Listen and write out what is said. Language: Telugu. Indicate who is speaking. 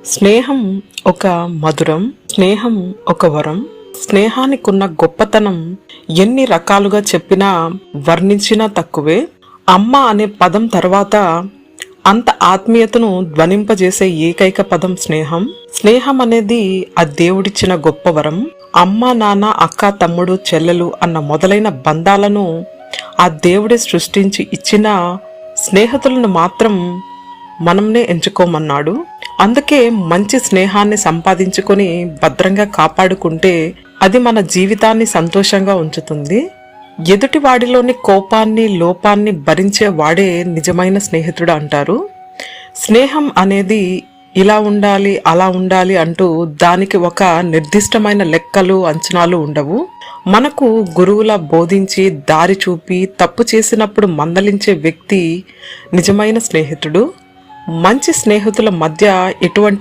Speaker 1: స్నేహం ఒక మధురం, స్నేహం ఒక వరం. స్నేహానికున్న గొప్పతనం ఎన్ని రకాలుగా చెప్పినా వర్ణించినా తక్కువే. అమ్మ అనే పదం తర్వాత అంత ఆత్మీయతను ధ్వనింపజేసే ఏకైక పదం స్నేహం. స్నేహం అనేది ఆ దేవుడిచ్చిన గొప్ప వరం. అమ్మ, నాన్న, అక్క, తమ్ముడు, చెల్లెలు అన్న మొదలైన బంధాలను ఆ దేవుడే సృష్టించి ఇచ్చిన స్నేహితులను మాత్రం మనంనే ఎంచుకోమన్నాడు. అందుకే మంచి స్నేహాన్ని సంపాదించుకొని భద్రంగా కాపాడుకుంటే అది మన జీవితాన్ని సంతోషంగా ఉంచుతుంది. ఎదుటి వాడిలోని కోపాన్ని, లోపాన్ని భరించే వాడే నిజమైన స్నేహితుడు అంటారు. స్నేహం అనేది ఇలా ఉండాలి, అలా ఉండాలి అంటూ దానికి ఒక నిర్దిష్టమైన లెక్కలు, అంచనాలు ఉండవు. మనకు గురువులా బోధించి దారి చూపి తప్పు చేసినప్పుడు మందలించే వ్యక్తి నిజమైన స్నేహితుడు. మంచి స్నేహితుల మధ్య ఎటువంటి